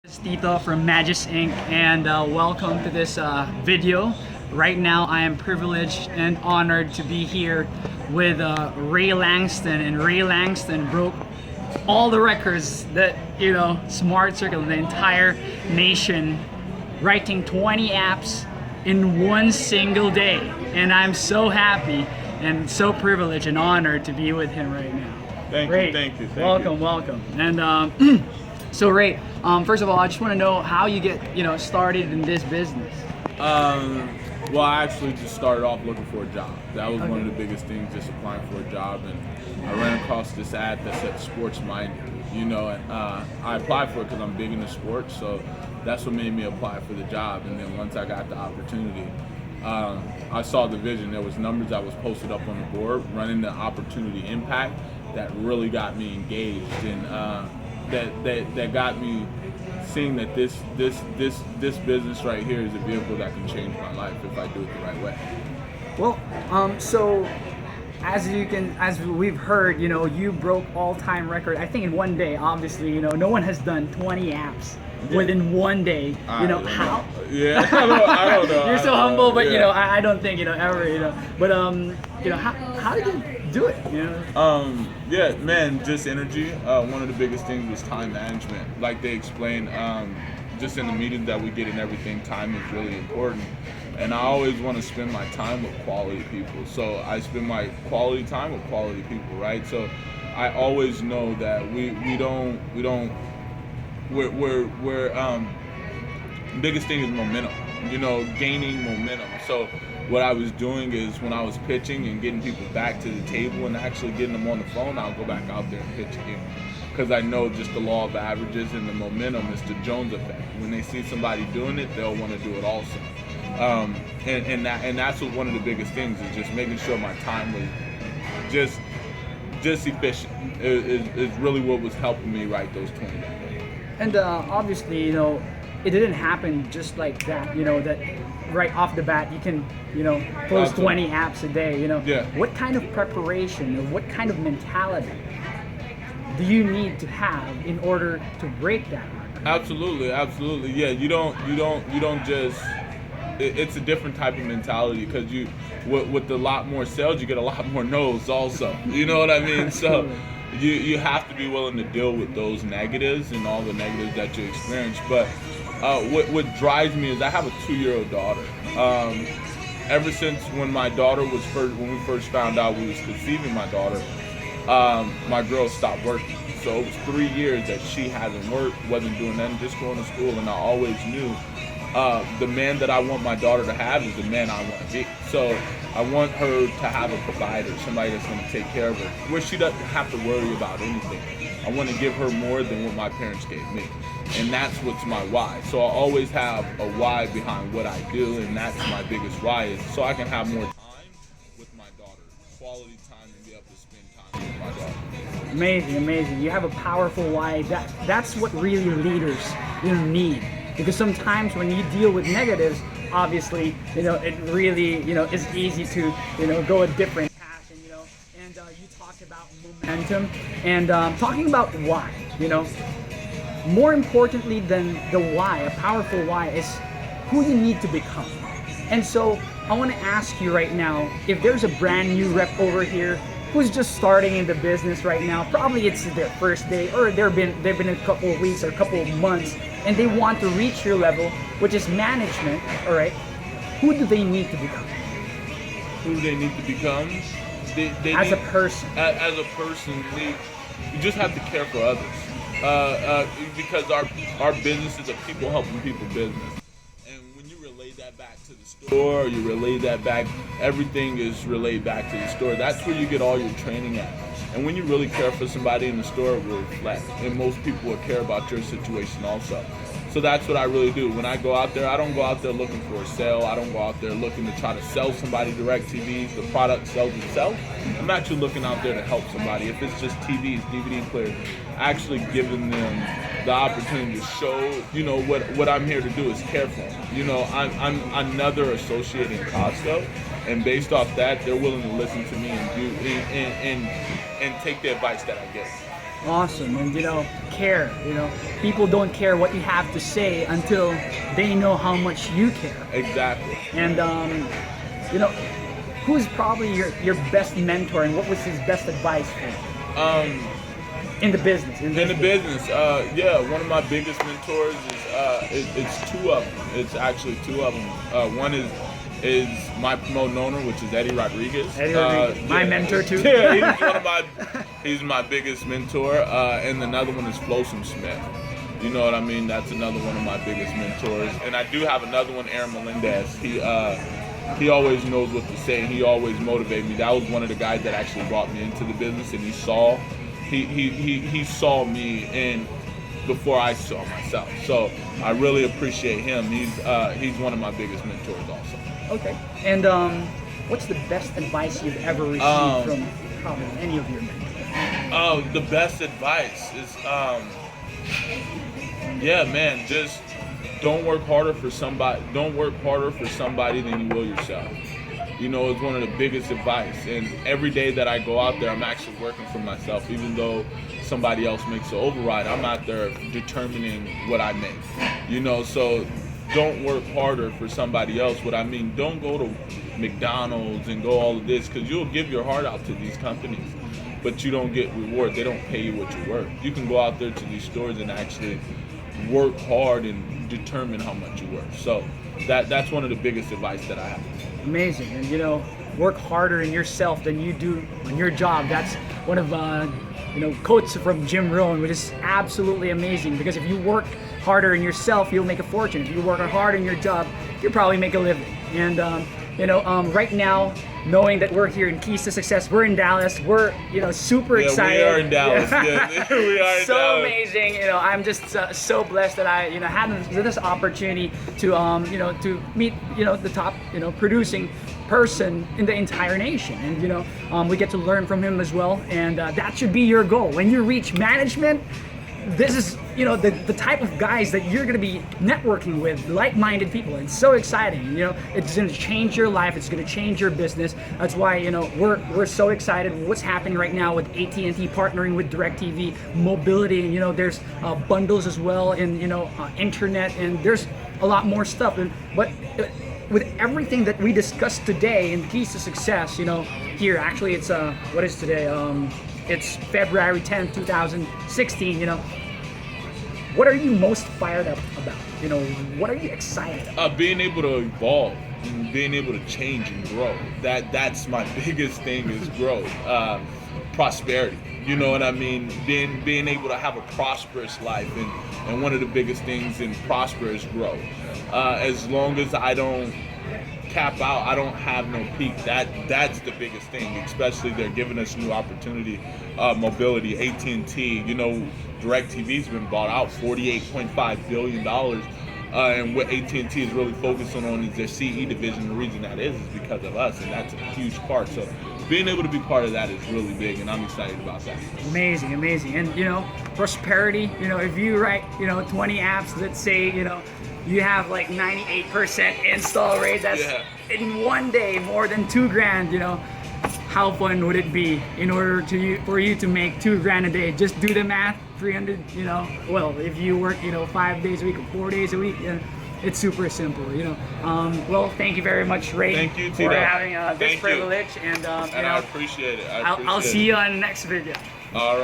It's Tito from Magis Inc. and welcome to this video. Right now I am privileged and honored to be here with Ray Langston, and Ray Langston broke all the records that, Smart Circle, the entire nation, writing 20 apps in one single day. And I'm so happy and so privileged and honored to be with him right now. Thank Ray, you, thank you. Welcome. And so Ray, first of all, I just want to know how you get, started in this business. Well, I actually just started off looking for a job. That was one of the biggest things, just applying for a job. And I ran across this ad that said sports minded, and I applied for it because I'm big into sports. So that's what made me apply for the job. And then once I got the opportunity, I saw the vision. There was numbers that was posted up on the board, running the opportunity impact, that really got me engaged, and that got me seeing that this business right here is a vehicle that can change my life if I do it the right way. Well, so as we've heard, you broke all-time record. I think in one day. Obviously, no one has done 20 apps within one day. How? Yeah, I don't know. You're so humble, but I don't think ever. But how did you do it? Yeah, man, just energy. One of the biggest things was time management. Like they explained, just in the meetings that we get and everything, time is really important. And I always want to spend my time with quality people. So I spend my quality time with quality people, right? So I always know that we're biggest thing is momentum, gaining momentum. So what I was doing is when I was pitching and getting people back to the table and actually getting them on the phone, I'll go back out there and pitch again. Because I know just the law of averages and the momentum is the Jones effect. When they see somebody doing it, they'll want to do it also. And that's what one of the biggest things is, just making sure my time was just efficient. Is really what was helping me write those 20 days. And obviously, it didn't happen just like that. That right off the bat you can, close 20 apps a day. Yeah. What kind of preparation or what kind of mentality do you need to have in order to break that record? Absolutely. Yeah, you don't just. It's a different type of mentality, because with a lot more sales, you get a lot more no's also. You know what I mean? So you have to be willing to deal with those negatives and all the negatives that you experience. But what drives me is I have a 2-year-old daughter. Ever since when we first found out we was conceiving my daughter, my girl stopped working. So it was 3 years that she hasn't worked, wasn't doing nothing, just going to school. And I always knew the man that I want my daughter to have is the man I want to be. So I want her to have a provider, somebody that's going to take care of her, where she doesn't have to worry about anything. I want to give her more than what my parents gave me. And that's what's my why. So I always have a why behind what I do, and that's my biggest why, is so I can have more time with my daughter, quality time, and be able to spend time with my daughter. Amazing. You have a powerful why. That's what really leaders need. Because sometimes when you deal with negatives, obviously, it really, is easy to, go a different path. And you talked about momentum and talking about why, more importantly than the why, a powerful why, is who you need to become. And so I want to ask you right now, if there's a brand new rep over here who's just starting in the business right now, probably it's their first day, or they've been a couple of weeks or a couple of months, and they want to reach your level, which is management, all right, who do they need to become? Who do they need to become? As a person, you just have to care for others. Because our business is a people helping people business. And when you relay that back to the store, you relay that back, everything is relayed back to the store. That's where you get all your training at. And when you really care for somebody in the store, it will reflect. And most people will care about your situation also. So that's what I really do. When I go out there, I don't go out there looking for a sale. I don't go out there looking to try to sell somebody direct TVs. The product sells itself. I'm actually looking out there to help somebody. If it's just TVs, DVD players, actually giving them the opportunity to show, what I'm here to do is care for them. I'm another associate in Costco, and based off that, they're willing to listen to me and do and take the advice that I give. Awesome. And care. People don't care what you have to say until they know how much you care. Exactly. And who's probably your best mentor, and what was his best advice for you? In the business. In the business, yeah, one of my biggest mentors is it's two of them. It's actually two of them. One is my promoting owner, which is Eddie Rodriguez. Eddie Rodriguez, my mentor too. Yeah, he's my biggest mentor. And another one is Flosum Smith. You know what I mean? That's another one of my biggest mentors. And I do have another one, Aaron Melendez. He always knows what to say, and he always motivated me. That was one of the guys that actually brought me into the business, and he saw me in before I saw myself. So I really appreciate him. He's one of my biggest mentors also. Okay. And what's the best advice you've ever received from probably any of your mentors? The best advice is, yeah, man, just don't work harder for somebody. Don't work harder for somebody than you will yourself. It's one of the biggest advice. And every day that I go out there, I'm actually working for myself. Even though somebody else makes the override, I'm out there determining what I make. So don't work harder for somebody else. What I mean, don't go to McDonald's and go all of this, because you'll give your heart out to these companies, but you don't get reward. They don't pay you what you're worth. You can go out there to these stores and actually work hard and determine how much you're worth. So that's one of the biggest advice that I have. Amazing. And work harder in yourself than you do on your job. That's one of quotes from Jim Rohn, which is absolutely amazing, because if you work harder in yourself, you'll make a fortune. If you work hard in your job, you'll probably make a living. And right now, knowing that we're here in Keys to Success, we're in Dallas, we're super excited. We are in Dallas. Yeah, we are in so Dallas. Amazing. I'm just so blessed that I had this opportunity to to meet the top producing person in the entire nation, and we get to learn from him as well. And that should be your goal when you reach management. This is the type of guys that you're going to be networking with, like-minded people. It's so exciting. It's going to change your life. It's going to change your business. That's why we're so excited what's happening right now with AT&T partnering with DirecTV, mobility, and there's bundles as well, and internet, and there's a lot more stuff. But with everything that we discussed today in Keys to Success, here actually it's what is today? It's February 10th, 2016, What are you most fired up about? What are you excited about? Being able to evolve and being able to change and grow. That's my biggest thing is growth. Prosperity. You know what I mean? Being able to have a prosperous life, and one of the biggest things in prosper is growth. As long as I don't cap out, I don't have no peak. That's the biggest thing. Especially they're giving us new opportunity, mobility. AT&T, DirecTV's been bought out, $48.5 billion. And what AT&T is really focusing on is their CE division. The reason that is because of us, and that's a huge part. So being able to be part of that is really big, and I'm excited about that. Amazing. And prosperity. If you write 20 apps that say you have like 98% install rate, that's in one day more than $2,000. How fun would it be for you to make $2,000 a day? Just do the math. 300. Well, if you work 5 days a week or 4 days a week, it's super simple. Well, thank you very much, Ray. Thank you, for having this privilege. And I appreciate it. I'll see you on the next video. All right.